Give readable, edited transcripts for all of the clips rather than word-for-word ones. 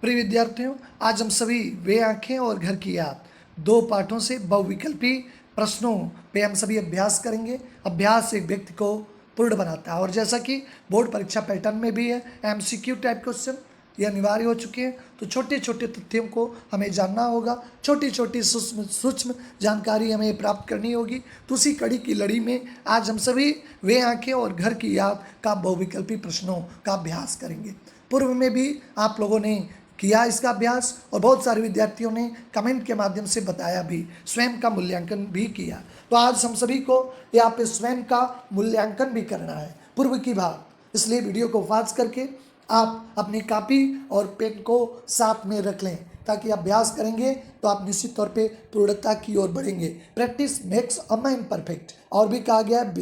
प्रिय विद्यार्थियों, आज हम सभी वे आंखें और घर की याद दो पाठों से बहुविकल्पी प्रश्नों पे हम सभी अभ्यास करेंगे। अभ्यास एक व्यक्ति को पूर्ण बनाता है और जैसा कि बोर्ड परीक्षा पैटर्न में भी है, एमसीक्यू टाइप क्वेश्चन ये अनिवार्य हो चुके हैं। तो छोटे छोटे तथ्यों को हमें जानना होगा, छोटी छोटी सूक्ष्म जानकारी हमें प्राप्त करनी होगी। तो उसी कड़ी की लड़ी में आज हम सभी वे आंखें और घर की याद का बहुविकल्पी प्रश्नों का अभ्यास करेंगे। पूर्व में भी आप लोगों ने किया इसका अभ्यास और बहुत सारे विद्यार्थियों ने कमेंट के माध्यम से बताया भी, स्वयं का मूल्यांकन भी किया। तो आज हम सभी को यहाँ पे स्वयं का मूल्यांकन भी करना है पूर्व की बात, इसलिए वीडियो को पॉज करके आप अपनी कॉपी और पेन को साथ में रख लें ताकि अभ्यास करेंगे तो आप निश्चित तौर पे पूर्णता की ओर बढ़ेंगे। Practice makes a man perfect, और भी कहा गया है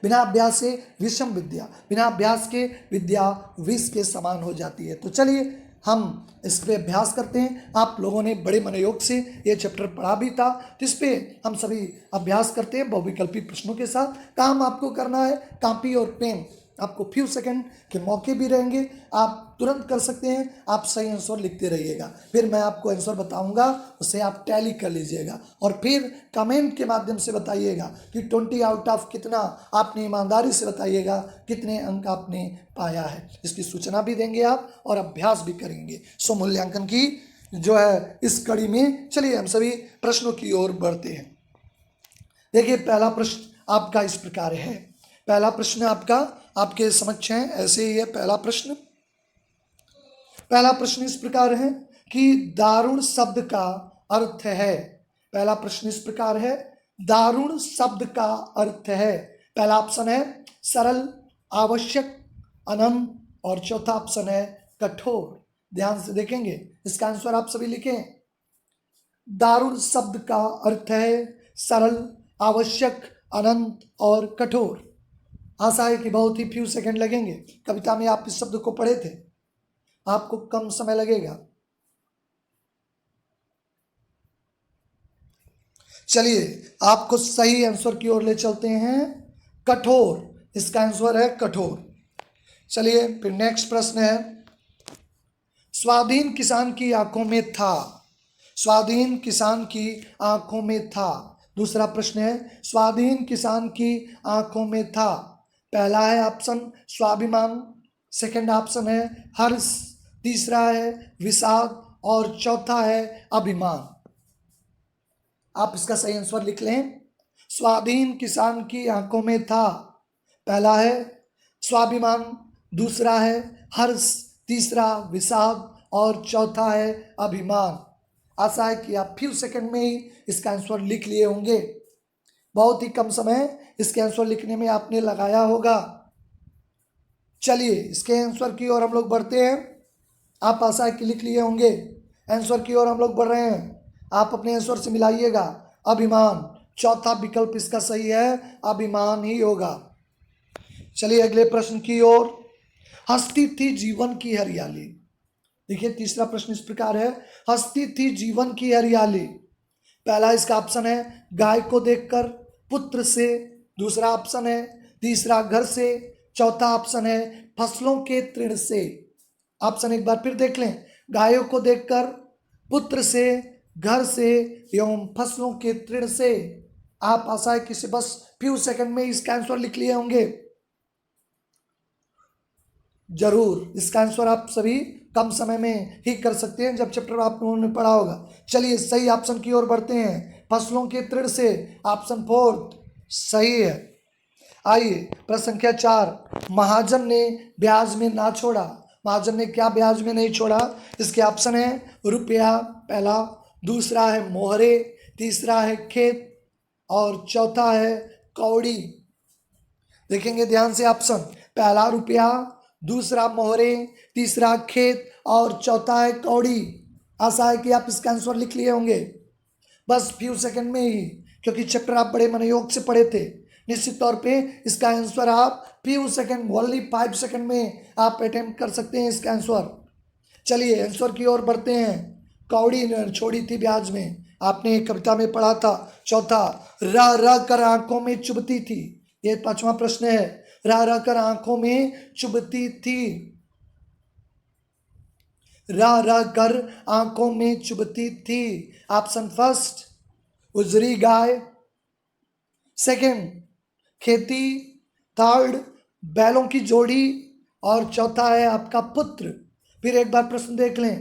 बिना अभ्यास से विषम विद्या, बिना अभ्यास के विद्या विष के समान हो जाती है। तो चलिए हम इस पे अभ्यास करते हैं। आप लोगों ने बड़े मनोयोग से ये चैप्टर पढ़ा भी था, तो इस पे हम सभी अभ्यास करते हैं बहुविकल्पी प्रश्नों के साथ। काम आपको करना है, कॉपी और पेन, आपको फ्यू सेकंड के मौके भी रहेंगे, आप तुरंत कर सकते हैं। आप सही आंसर लिखते रहिएगा, फिर मैं आपको आंसर बताऊंगा, उसे आप टैली कर लीजिएगा और फिर कमेंट के माध्यम से बताइएगा कि 20 आउट ऑफ कितना आपने ईमानदारी से बताइएगा कितने अंक आपने पाया है। इसकी सूचना भी देंगे आप और अभ्यास भी करेंगे। सो मूल्यांकन की जो है इस कड़ी में चलिए हम सभी प्रश्नों की ओर बढ़ते हैं। देखिए, पहला प्रश्न आपका इस प्रकार है। पहला प्रश्न आपका आपके समक्ष है, ऐसे ही है। पहला प्रश्न इस प्रकार है कि दारुण शब्द का अर्थ है। पहला प्रश्न इस प्रकार है, दारुण शब्द का अर्थ है। पहला ऑप्शन है सरल, आवश्यक, अनंत, और चौथा ऑप्शन है कठोर। ध्यान से देखेंगे, इसका आंसर आप सभी लिखें। दारुण शब्द का अर्थ है सरल, आवश्यक, अनंत और कठोर। आशा है कि बहुत ही फ्यू सेकंड लगेंगे। कविता में आप इस शब्द को पढ़े थे, आपको कम समय लगेगा। चलिए आपको सही आंसर की ओर ले चलते हैं, कठोर। इसका आंसर है कठोर। चलिए फिर नेक्स्ट प्रश्न है, स्वाधीन किसान की आंखों में था। स्वाधीन किसान की आंखों में था। दूसरा प्रश्न है, स्वाधीन किसान की आंखों में था। पहला है ऑप्शन स्वाभिमान, सेकंड ऑप्शन है हर्ष, तीसरा है विषाद और चौथा है अभिमान। आप इसका सही आंसर लिख लें। स्वाधीन किसान की आंखों में था, पहला है स्वाभिमान, दूसरा है हर्ष, तीसरा विषाद और चौथा है अभिमान। आशा है कि आप फ्यू सेकंड में ही इसका आंसर लिख लिए होंगे। बहुत ही कम समय इसके आंसर लिखने में आपने लगाया होगा। चलिए इसके आंसर की ओर हम लोग बढ़ते हैं। आप आशा है कि लिख लिए होंगे। आंसर की ओर हम लोग बढ़ रहे हैं, आप अपने आंसर से मिलाइएगा। अभिमान, चौथा विकल्प इसका सही है, अभिमान ही होगा। चलिए अगले प्रश्न की ओर। हंसती थी जीवन की हरियाली। देखिए तीसरा प्रश्न इस प्रकार है, हंसती थी जीवन की हरियाली। पहला इसका ऑप्शन है गाय को देखकर, पुत्र से, दूसरा ऑप्शन है तीसरा घर से, चौथा ऑप्शन है फसलों के तृण से। ऑप्शन एक बार फिर देख लें, गायों को देखकर, पुत्र से, घर से एवं फसलों के तृण से। आप आशा है कि बस फ्यू सेकंड में इसका आंसर लिख लिए होंगे। जरूर इसका आंसर आप सभी कम समय में ही कर सकते हैं जब चैप्टर आप लोगों ने पढ़ा होगा। चलिए सही ऑप्शन की ओर बढ़ते हैं, फसलों के तृण से, ऑप्शन फोर्थ सही है। आइए प्रश्न संख्या 4, महाजन ने ब्याज में ना छोड़ा। महाजन ने क्या ब्याज में नहीं छोड़ा? इसके ऑप्शन है रुपया पहला, दूसरा है मोहरे, तीसरा है खेत और चौथा है कौड़ी। देखेंगे ध्यान से ऑप्शन, पहला रुपया, दूसरा मोहरे, तीसरा खेत और चौथा है कौड़ी। आशा है कि आप इसका आंसर लिख लिए होंगे बस फ्यू सेकंड में ही, क्योंकि चैप्टर आप बड़े मनोयोग से पढ़े थे। निश्चित तौर पे इसका आंसर आप फ्यू सेकंड, ओनली 5 सेकंड में आप अटेम्प्ट कर सकते हैं इसका आंसर। चलिए आंसर की ओर बढ़ते हैं। कौड़ी ने छोड़ी थी ब्याज में, आपने कविता में पढ़ा था। चौथा, रह रह कर आंखों में चुभती थी। ये 5वां प्रश्न है, रह रह कर आंखों में चुभती थी। रह कर आंखों में चुभती थी। ऑप्शन फर्स्ट उजरी गाय, सेकंड खेती, थर्ड बैलों की जोड़ी और चौथा है आपका पुत्र। फिर एक बार प्रश्न देख लें।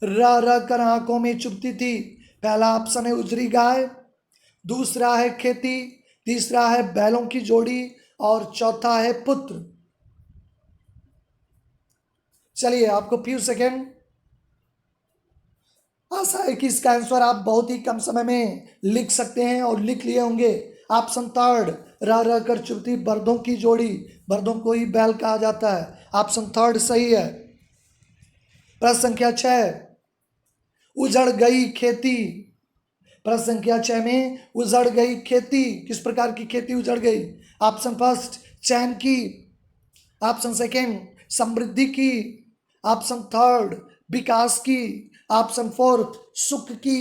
रह कर आंखों में चुभती थी, पहला ऑप्शन है उजरी गाय, दूसरा है खेती, तीसरा है बैलों की जोड़ी और चौथा है पुत्र। चलिए आपको फ्यू सेकेंड, आशा है कि इसका आंसर आप बहुत ही कम समय में लिख सकते हैं और लिख लिए होंगे। ऑप्शन थर्ड रह कर चुभती बर्दों की जोड़ी, बर्दों को ही बैल कहा जाता है। ऑप्शन थर्ड सही है। प्रश्न संख्या 6 उजड़ गई खेती। प्रश्न संख्या 6 में उजड़ गई खेती, किस प्रकार की खेती उजड़ गई? ऑप्शन फर्स्ट चैन की, ऑप्शन सेकेंड समृद्धि की, ऑप्शन थर्ड विकास की, ऑप्शन फोर्थ सुख की।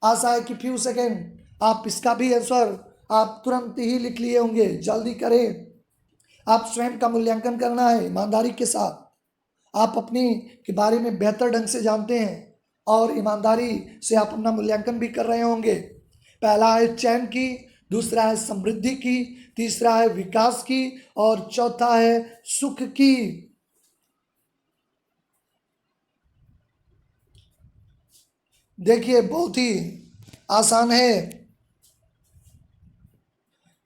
आशा है कि फ्यू सेकेंड आप इसका भी आंसर आप तुरंत ही लिख लिए होंगे। जल्दी करें, आप स्वयं का मूल्यांकन करना है ईमानदारी के साथ। आप अपने के बारे में बेहतर ढंग से जानते हैं और ईमानदारी से आप अपना मूल्यांकन भी कर रहे होंगे। पहला है चैन की, दूसरा है समृद्धि की, तीसरा है विकास की और चौथा है सुख की। देखिए बहुत ही आसान है।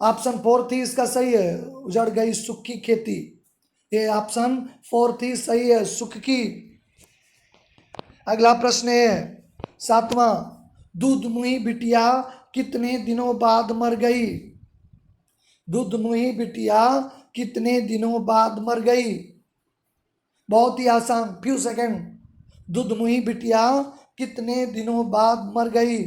ऑप्शन फोर्थ ही इसका सही है, उजड़ गई सुख की खेती। ये ऑप्शन फोर्थ ही सही है, सुख की। अगला प्रश्न है 7वां, दूध मुही बिटिया कितने दिनों बाद मर गई? दूध मुही बिटिया कितने दिनों बाद मर गई? बहुत ही आसान, फ्यू सेकेंड। दूध मुही बिटिया कितने दिनों बाद मर गई?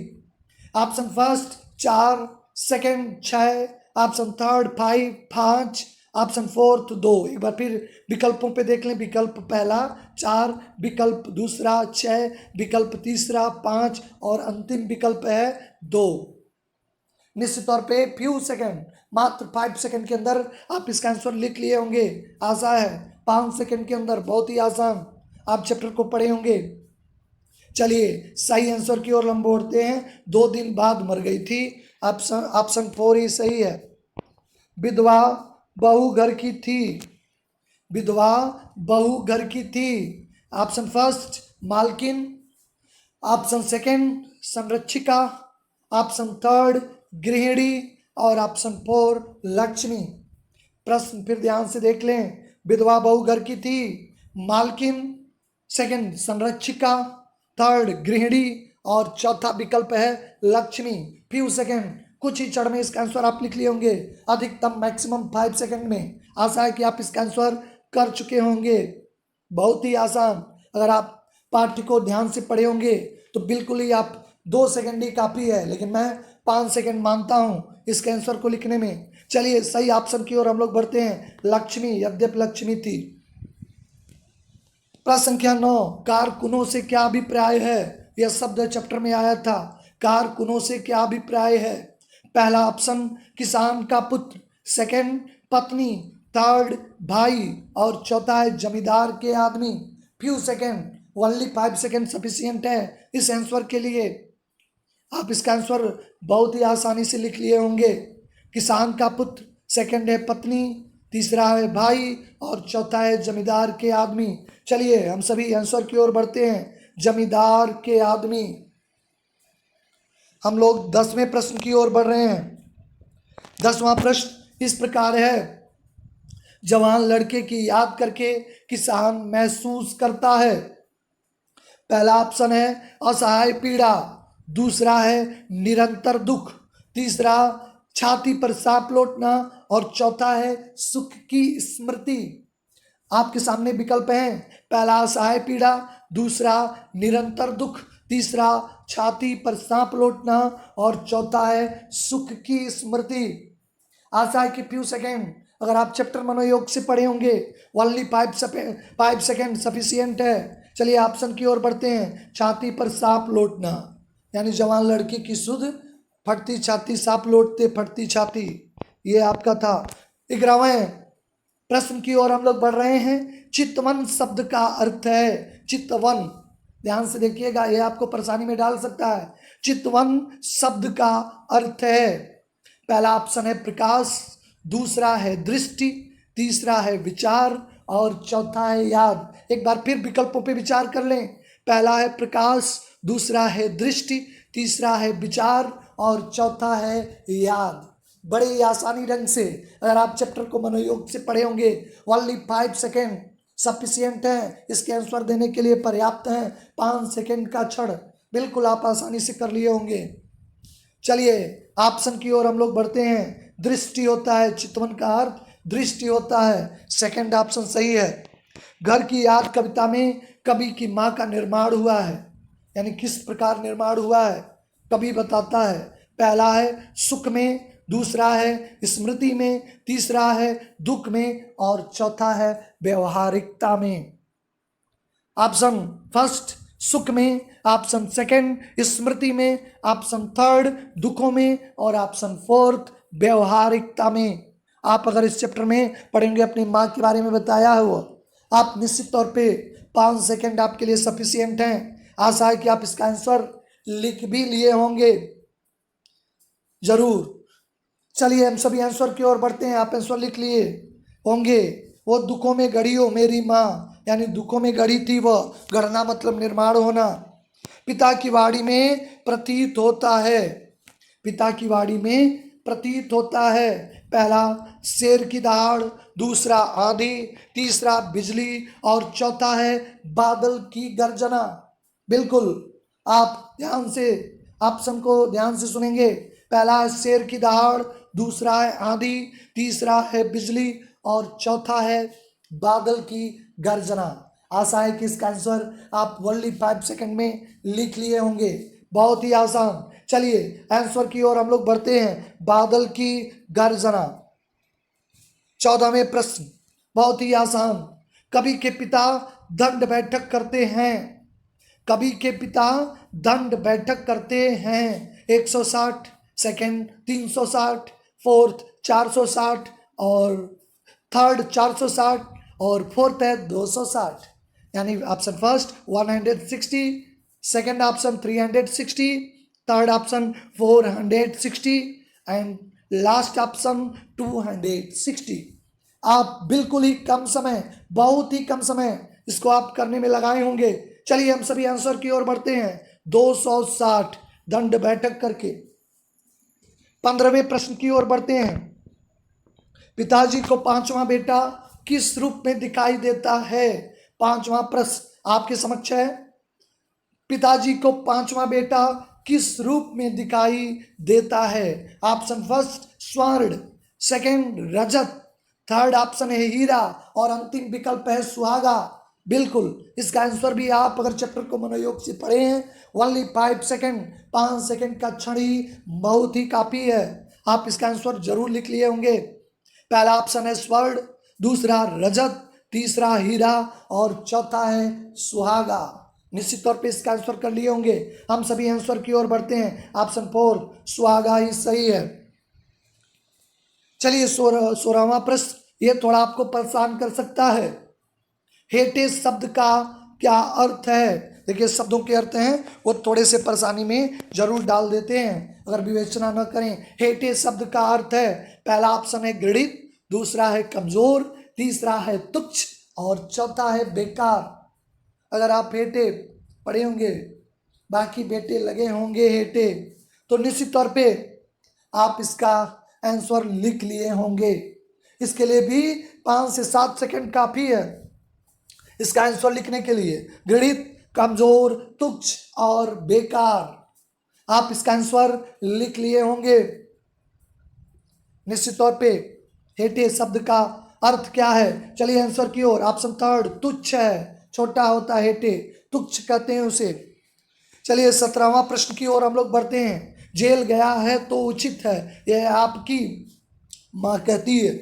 Option first 4, second 6, option third 5, 5, option fourth 2। एक बार फिर विकल्पों पे देख लें। विकल्प पहला 4, विकल्प दूसरा 6, विकल्प तीसरा 5 और अंतिम विकल्प है 2। निश्चित तौर पे फ्यू सेकेंड, मात्र 5 सेकेंड के अंदर आप इसका आंसर लिख लिए होंगे। आशा है 5 सेकेंड के अंदर, बहुत ही आसान आप चैप्टर को पढ़े होंगे। चलिए सही आंसर की ओर हम बढ़ते हैं। 2 दिन बाद मर गई थी, ऑप्शन 4 ही सही है। विधवा बहू घर की थी, विधवा बहू घर की थी। ऑप्शन फर्स्ट मालकिन, ऑप्शन सेकेंड संरक्षिका, ऑप्शन थर्ड गृहिणी और ऑप्शन 4 लक्ष्मी। प्रश्न फिर ध्यान से देख लें। विधवा बहू घर की थी, मालकिन, सेकेंड संरक्षिका, थर्ड गृहिणी और चौथा विकल्प है लक्ष्मी। फ्यू सेकेंड, कुछ ही क्षण में इसका आंसर आप लिख लिए होंगे, अधिकतम मैक्सिमम 5 सेकेंड में। आशा है कि आप इसका आंसर कर चुके होंगे। बहुत ही आसान, अगर आप पाठ्य को ध्यान से पढ़े होंगे तो बिल्कुल ही आप 2 सेकेंड ही काफ़ी है, लेकिन मैं 5 सेकेंड मानता हूँ इसके आंसर को लिखने में। चलिए सही ऑप्शन की ओर हम लोग बढ़ते हैं, लक्ष्मी, यद्यपि लक्ष्मी थी। प्रश्न संख्या 9, कारकुनों से क्या अभिप्राय है? यह शब्द चैप्टर में आया था। कारकुनों से क्या अभिप्राय है? पहला ऑप्शन किसान का पुत्र, सेकंड पत्नी, थर्ड भाई और चौथा है जमींदार के आदमी। Few second, only 5 second sufficient है इस आंसर के लिए। आप इसका आंसर बहुत ही आसानी से लिख लिए होंगे। किसान का पुत्र, सेकंड है पत्नी, तीसरा है भाई और चौथा है जमींदार के आदमी। चलिए हम सभी आंसर की ओर बढ़ते हैं, जमींदार के आदमी। हम लोग 10वें प्रश्न की ओर बढ़ रहे हैं। 10वां प्रश्न इस प्रकार है, जवान लड़के की याद करके किसान महसूस करता है। पहला ऑप्शन है असहाय पीड़ा, दूसरा है निरंतर दुख, तीसरा छाती पर सांप लौटना और चौथा है सुख की स्मृति। आपके सामने विकल्प हैं, पहला असहाय पीड़ा, दूसरा निरंतर दुख, तीसरा छाती पर सांप लौटना और चौथा है सुख की स्मृति। आशा है कि फ्यू सेकेंड, अगर आप चैप्टर मनोयोग से पढ़े होंगे, ओनली 5 सेकेंड सफिशियंट है। चलिए ऑप्शन की ओर बढ़ते हैं, छाती पर सांप लौटना, यानी जवान लड़की की सुध फटती छाती, सांप लौटते फटती छाती, ये आपका था। 11वें प्रश्न की ओर हम लोग बढ़ रहे हैं। चितवन शब्द का अर्थ है, चितवन ध्यान से देखिएगा, ये आपको परेशानी में डाल सकता है। चितवन शब्द का अर्थ है, पहला ऑप्शन है प्रकाश, दूसरा है दृष्टि, तीसरा है विचार और चौथा है याद। एक बार फिर विकल्पों पे विचार कर लें। पहला है प्रकाश, दूसरा है दृष्टि, तीसरा है विचार और चौथा है याद। बड़े ही आसानी ढंग से अगर आप चैप्टर को मनोयोग से पढ़े होंगे, ओनली 5 सेकेंड सफिशियंट है, इसके आंसर देने के लिए पर्याप्त है। 5 सेकेंड का क्षण बिल्कुल आप आसानी से कर लिए होंगे। चलिए ऑप्शन की ओर हम लोग बढ़ते हैं। दृष्टि होता है, चितवन का अर्थ दृष्टि होता है, सेकंड ऑप्शन सही है। घर की याद कविता में कवि की माँ का निर्माण हुआ है, यानी किस प्रकार निर्माण हुआ है कवि बताता है। पहला है सुख में, दूसरा है स्मृति में, तीसरा है दुख में और चौथा है व्यवहारिकता में। ऑप्शन फर्स्ट सुख में, ऑप्शन सेकंड स्मृति में, ऑप्शन थर्ड दुखों में और ऑप्शन फोर्थ व्यवहारिकता में। आप अगर इस चैप्टर में पढ़ेंगे, अपनी माँ के बारे में बताया है वो, आप निश्चित तौर पे 5 सेकंड आपके लिए सफिशियंट हैं। आशा है कि आप इसका आंसर लिख भी लिए होंगे जरूर। चलिए हम सभी आंसर की ओर बढ़ते हैं। आप आंसर लिख लिए होंगे। वो दुखों में गढ़ी हो मेरी माँ, यानी दुखों में गढ़ी थी वह, गढ़ना मतलब निर्माण होना। पिता की वाणी में प्रतीत होता है, पिता की वाणी में प्रतीत होता है। पहला शेर की दहाड़, दूसरा आंधी, तीसरा बिजली और चौथा है बादल की गर्जना। बिल्कुल आप ध्यान से ऑप्शन को ध्यान से सुनेंगे। पहला है शेर की दहाड़, दूसरा है आंधी, तीसरा है बिजली और चौथा है बादल की गर्जना। आशा है कि इसका आंसर आप ओनली 5 सेकंड में लिख लिए होंगे। बहुत ही आसान। चलिए आंसर की ओर हम लोग बढ़ते हैं। बादल की गर्जना। 14वें प्रश्न बहुत ही आसान। कवि के पिता दंड बैठक करते हैं, कवि के पिता दंड बैठक करते हैं। 160 सेकंड, 360, फोर्थ 460 और थर्ड 460 और फोर्थ है 260। यानी option first 160, second option 360, third option 460 and last option 260। आप बिल्कुल ही कम समय, बहुत ही कम समय इसको आप करने में लगाए होंगे। चलिए हम सभी आंसर की ओर बढ़ते हैं। 260 दंड बैठक करके 15वें प्रश्न की ओर बढ़ते हैं। पिताजी को 5वां बेटा किस रूप में दिखाई देता है? 5वां प्रश्न आपके समक्ष है। पिताजी को 5वां बेटा किस रूप में दिखाई देता है? ऑप्शन फर्स्ट स्वर्ण, सेकंड रजत, थर्ड ऑप्शन है हीरा और अंतिम विकल्प है सुहागा। बिल्कुल इसका आंसर भी आप अगर चैप्टर को मनोयोग से पढ़े हैं, ओनली 5 सेकंड, 5 सेकंड का क्षण ही बहुत ही काफ़ी है। आप इसका आंसर जरूर लिख लिए होंगे। पहला ऑप्शन है स्वर्ण, दूसरा रजत, तीसरा हीरा और चौथा है सुहागा। निश्चित तौर पे इसका आंसर कर लिए होंगे। हम सभी आंसर की ओर बढ़ते हैं। ऑप्शन 4 सुहागा ही सही है। चलिए 16वां प्रश्न, ये थोड़ा आपको परेशान कर सकता है। हेटे शब्द का क्या अर्थ है? देखिए शब्दों के अर्थ हैं वो थोड़े से परेशानी में जरूर डाल देते हैं अगर विवेचना न करें। हेटे शब्द का अर्थ है, पहला ऑप्शन है घृणित, दूसरा है कमजोर, तीसरा है तुच्छ और चौथा है बेकार। अगर आप हेटे पढ़े होंगे, बाकी बेटे लगे होंगे हेटे, तो निश्चित तौर पे आप इसका आंसर लिख लिए होंगे। इसके लिए भी 5 से 7 सेकंड काफ़ी है इसका आंसर लिखने के लिए। घृणित, कमजोर, तुच्छ और बेकार। आप इसका आंसर लिख लिए होंगे निश्चित तौर पे। हेटे शब्द का अर्थ क्या है? चलिए आंसर की ओर। ऑप्शन थर्ड तुच्छ है, छोटा होता है हेटे, तुच्छ कहते हैं उसे। चलिए 17वां प्रश्न की ओर हम लोग बढ़ते हैं। जेल गया है तो उचित है, यह आपकी माँ कहती है।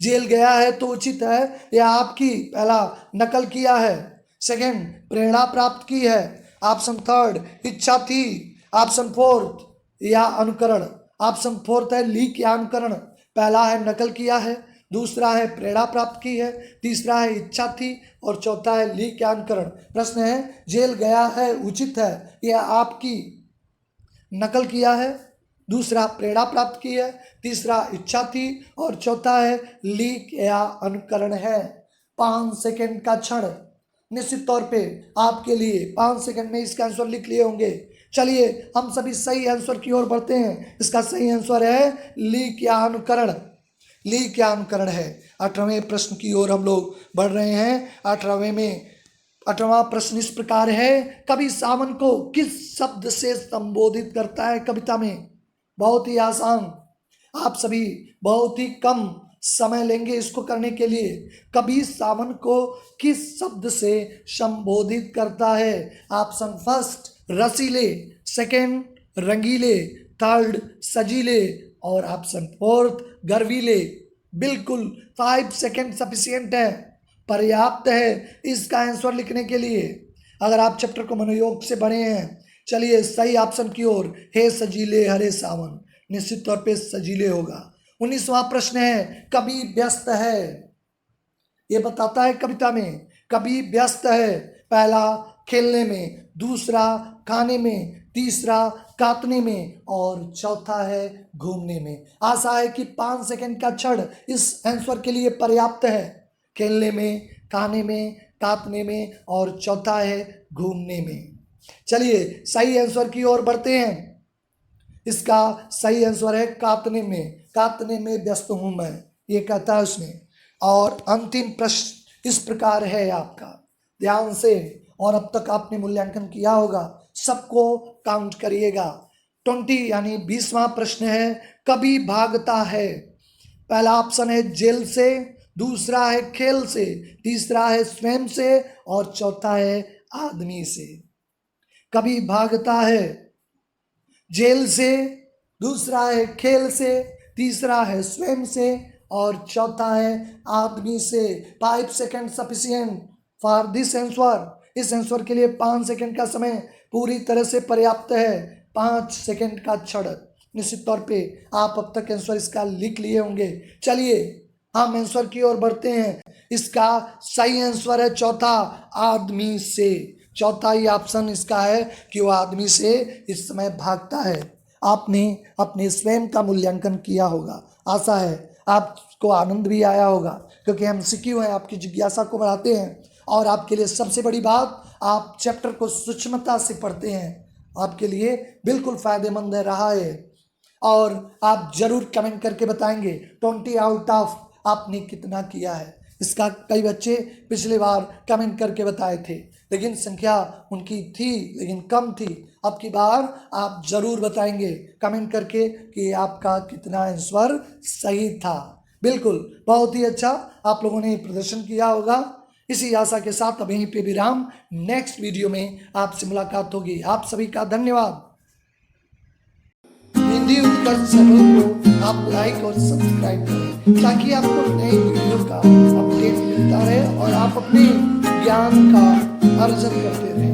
जेल गया है तो उचित है, यह आपकी पहला नकल किया है, सेकंड प्रेरणा प्राप्त की है, ऑप्शन थर्ड इच्छा थी, ऑप्शन फोर्थ या अनुकरण। ऑप्शन फोर्थ है लीक या अनुकरण। पहला है नकल किया है, दूसरा है प्रेरणा प्राप्त की है, तीसरा है इच्छा थी और चौथा है ली ज्ञानकरण। प्रश्न है जेल गया है उचित है, यह आपकी नकल किया है, दूसरा प्रेरणा प्राप्त की है, तीसरा इच्छा थी और चौथा है लीक या अनुकरण है। 5 सेकंड का क्षण निश्चित तौर पे आपके लिए 5 सेकंड में इसका आंसर लिख लिए होंगे। चलिए हम सभी सही आंसर की ओर बढ़ते हैं। इसका सही आंसर है लीक या अनुकरण। लीक या अनुकरण है। 18वें प्रश्न की ओर हम लोग बढ़ रहे हैं। 18वां प्रश्न इस प्रकार है, कवि सावन को किस शब्द से संबोधित करता है कविता में? बहुत ही आसान, आप सभी बहुत ही कम समय लेंगे इसको करने के लिए। कवि सावन को किस शब्द से संबोधित करता है? ऑप्शन फर्स्ट रसीले, सेकंड रंगीले, थर्ड सजीले और ऑप्शन फोर्थ गर्वीले। बिल्कुल 5 सेकंड सफिशिएंट है, पर्याप्त है इसका आंसर लिखने के लिए, अगर आप चैप्टर को मनोयोग से पढ़े हैं। चलिए सही ऑप्शन की ओर, हे सजीले हरे सावन, निश्चित तौर पे सजीले होगा। 19वां प्रश्न है, कवि व्यस्त है, ये बताता है कविता में कवि व्यस्त है। पहला खेलने में, दूसरा खाने में, तीसरा काटने में और चौथा है घूमने में। आशा है कि 5 सेकंड का क्षण इस आंसर के लिए पर्याप्त है। खेलने में, खाने में, काटने में और चौथा है घूमने में। चलिए सही आंसर की ओर बढ़ते हैं। इसका सही आंसर है काटने में। काटने में व्यस्त हूं मैं, ये कहता है उसने। और अंतिम प्रश्न इस प्रकार है आपका, ध्यान से, और अब तक आपने मूल्यांकन किया होगा, सबको काउंट करिएगा। 20 यानी 20वां प्रश्न है, कवि भागता है। पहला ऑप्शन है जेल से, दूसरा है खेल से, तीसरा है स्वयं से और चौथा है आदमी से। कवि भागता है जेल से, दूसरा है खेल से, तीसरा है स्वयं से और चौथा है आदमी से। 5 second sufficient for this answer. इस आंसर के लिए 5 सेकंड का समय पूरी तरह से पर्याप्त है। 5 सेकंड का क्षण, निश्चित तौर पे आप अब तक आंसर इसका लिख लिए होंगे। चलिए हम आंसर की ओर बढ़ते हैं। इसका सही आंसर है चौथा, आदमी से। चौथा ही ऑप्शन इसका है कि वो आदमी से इस समय भागता है। आपने अपने स्वयं का मूल्यांकन किया होगा, आशा है आपको आनंद भी आया होगा, क्योंकि हम सीक्यू हैं, आपकी जिज्ञासा को बढ़ाते हैं और आपके लिए सबसे बड़ी बात, आप चैप्टर को सूक्ष्मता से पढ़ते हैं, आपके लिए बिल्कुल फायदेमंद रहा है। और आप जरूर कमेंट करके बताएंगे 20 आउट ऑफ आपने कितना किया है। इसका कई बच्चे पिछली बार कमेंट करके बताए थे, लेकिन संख्या उनकी थी लेकिन कम थी। अब की बार आप जरूर बताएंगे कमेंट करके कि आपका कितना आंसर सही था। बिल्कुल बहुत ही अच्छा आप लोगों ने प्रदर्शन किया होगा। इसी आशा के साथ अब यहीं पे विराम, नेक्स्ट वीडियो में आपसे मुलाकात होगी। आप सभी का धन्यवाद। हिंदी उत्कर्ष चैनल को आप लाइक और सब्सक्राइब करें ताकि आपको नई वीडियो का अपडेट मिलता रहे और आप अपने ज्ञान का अर्जन करते रहें।